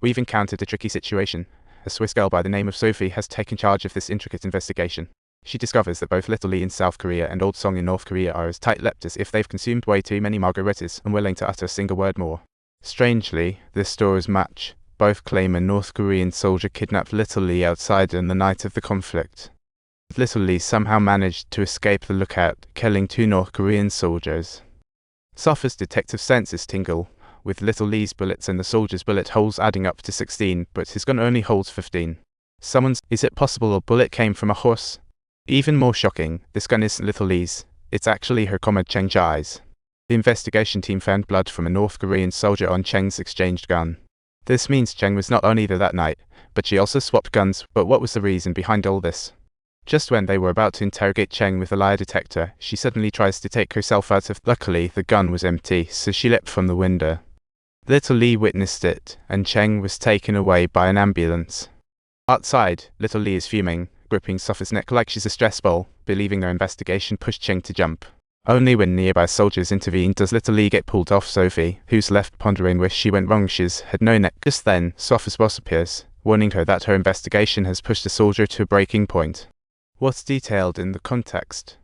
We've encountered a tricky situation. A Swiss girl by the name of Sophie has taken charge of this intricate investigation. She discovers that both Little Lee in South Korea and Old Song in North Korea are as tight-lipped as if they've consumed way too many margaritas, unwilling to utter a single word more. Strangely, their stories match. Both claim a North Korean soldier kidnapped Little Lee outside on the night of the conflict. Little Lee somehow managed to escape the lookout, killing 2 North Korean soldiers. Sophie's detective senses tingle, with Little Lee's bullets and the soldier's bullet holes adding up to 16, but his gun only holds 15. Is it possible a bullet came from a horse? Even more shocking, this gun isn't Little Lee's, it's actually her comrade Cheng Jai's. The investigation team found blood from a North Korean soldier on Cheng's exchanged gun. This means Cheng was not only there that night, but she also swapped guns. But what was the reason behind all this? Just when they were about to interrogate Cheng with a lie detector, she suddenly tries to take herself out of. Luckily, the gun was empty, so she leapt from the window. Little Lee witnessed it, and Cheng was taken away by an ambulance. Outside, Little Lee is fuming, gripping Sophie's neck like she's a stress ball, believing their investigation pushed Cheng to jump. Only when nearby soldiers intervene does Little Lee get pulled off Sophie, who's left pondering where she went wrong. She's had no neck. Just then, Sophie's boss appears, warning her that her investigation has pushed the soldier to a breaking point. What's detailed in the context?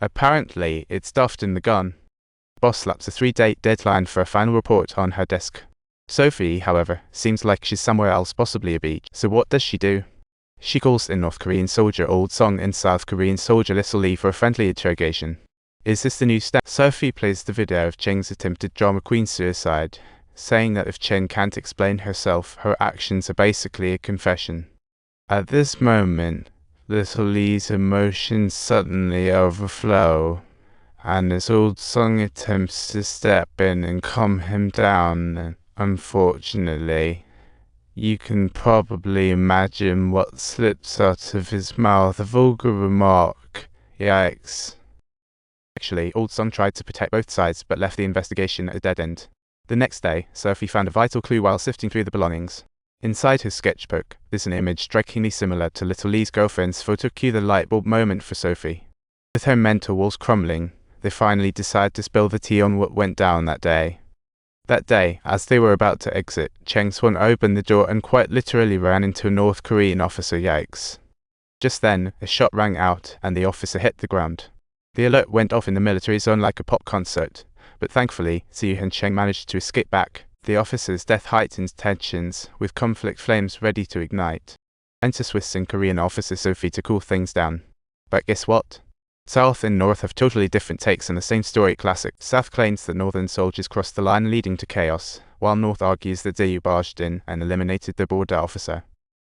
Apparently, it's stuffed in the gun. Boss slaps a 3-day deadline for a final report on her desk. Sophie, however, seems like she's somewhere else, possibly a beach. So what does she do? She calls in North Korean soldier Old Song and South Korean soldier Little Lee for a friendly interrogation. Is this the new step? Sophie plays the video of Cheng's attempted drama queen suicide, saying that if Cheng can't explain herself, her actions are basically a confession. At this moment, Little Lee's emotions suddenly overflow, and as Old Song attempts to step in and calm him down, unfortunately, you can probably imagine what slips out of his mouth, a vulgar remark. Yikes. Actually, Old Song tried to protect both sides but left the investigation at a dead end. The next day, Sophie found a vital clue while sifting through the belongings. Inside her sketchbook, there's an image strikingly similar to Little Lee's girlfriend's photo. Cue the light bulb moment for Sophie. With her mental walls crumbling, they finally decide to spill the tea on what went down that day. That day, as they were about to exit, Cheng swung open the door and quite literally ran into a North Korean officer. Yikes. Just then, a shot rang out and the officer hit the ground. The alert went off in the military zone like a pop concert, but thankfully, Ziyu and Cheng managed to escape back. The officer's death heightened tensions, with conflict flames ready to ignite. Enter Swiss and Korean officer Sophie to cool things down. But guess what? South and North have totally different takes on the same story. Classic. South claims that Northern soldiers crossed the line leading to chaos, while North argues that Ziyu barged in and eliminated the border officer.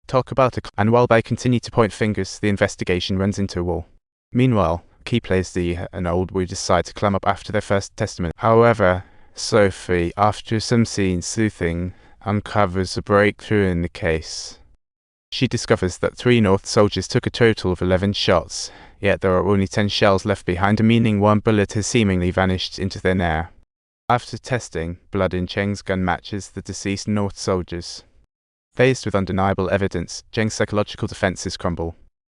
Talk about and while they continue to point fingers, the investigation runs into a wall. Meanwhile, key players Ziyu and Old Wu decide to climb up after their first testament. However, Sophie, after some scene sleuthing, uncovers a breakthrough in the case. She discovers that 3 North soldiers took a total of 11 shots, yet there are only 10 shells left behind, meaning 1 bullet has seemingly vanished into thin air. After testing, blood in Cheng's gun matches the deceased North soldiers. Faced with undeniable evidence, Cheng's psychological defenses crumble.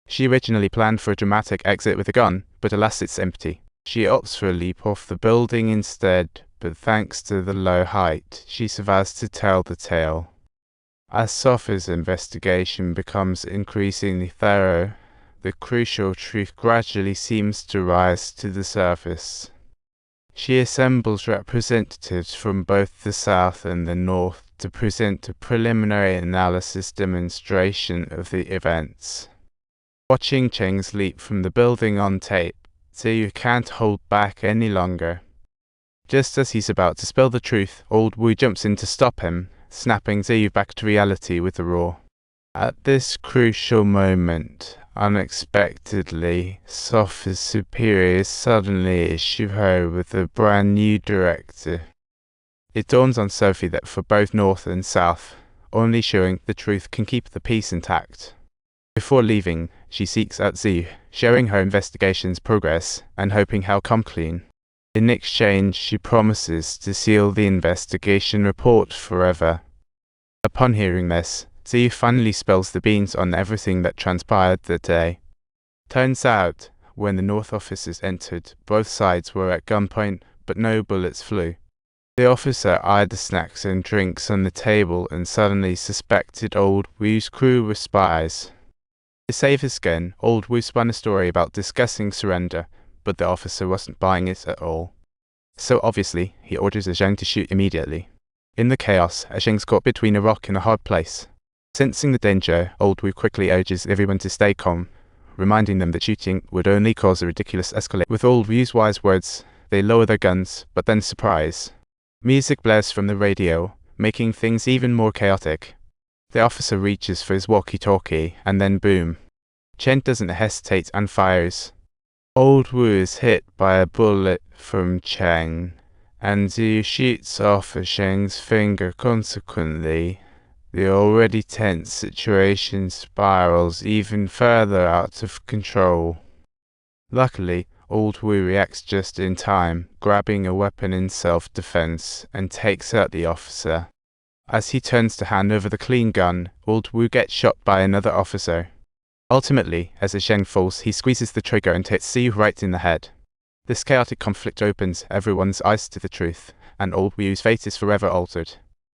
She originally planned for a dramatic exit with a gun, but alas, it's empty. She opts for a leap off the building instead, but thanks to the low height, she survives to tell the tale. As Sophie's investigation becomes increasingly thorough, the crucial truth gradually seems to rise to the surface. She assembles representatives from both the South and the North to present a preliminary analysis demonstration of the events. Watching Cheng's leap from the building on tape, Ziyu can't hold back any longer. Just as he's about to spill the truth, Old Wu jumps in to stop him, snapping Ziyu back to reality with a roar. At this crucial moment, unexpectedly, Sophie's superiors suddenly issue her with a brand new directive. It dawns on Sophie that for both North and South, only showing the truth can keep the peace intact. Before leaving, she seeks out Ziyu, sharing her investigation's progress and hoping he'll come clean. In exchange, she promises to seal the investigation report forever. Upon hearing this, Ziyu finally spills the beans on everything that transpired that day. Turns out, when the North officers entered, both sides were at gunpoint, but no bullets flew. The officer eyed the snacks and drinks on the table and suddenly suspected old Wu's crew were spies. To save his skin, old Wu spun a story about discussing surrender, but the officer wasn't buying it at all. So obviously, he orders Zheng to shoot immediately. In the chaos, Zheng's caught between a rock and a hard place. Sensing the danger, old Wu quickly urges everyone to stay calm, reminding them that shooting would only cause a ridiculous escalation. With old Wu's wise words, they lower their guns, but then surprise. Music blares from the radio, making things even more chaotic. The officer reaches for his walkie-talkie, and then boom. Chen doesn't hesitate and fires. Old Wu is hit by a bullet from Cheng, and he shoots off Zheng's finger. Consequently, the already tense situation spirals even further out of control. Luckily, old Wu reacts just in time, grabbing a weapon in self-defense, and takes out the officer. As he turns to hand over the clean gun, old Wu gets shot by another officer. Ultimately, as Zheng falls, he squeezes the trigger and hits Xiu right in the head. This chaotic conflict opens everyone's eyes to the truth, and old Wu's fate is forever altered.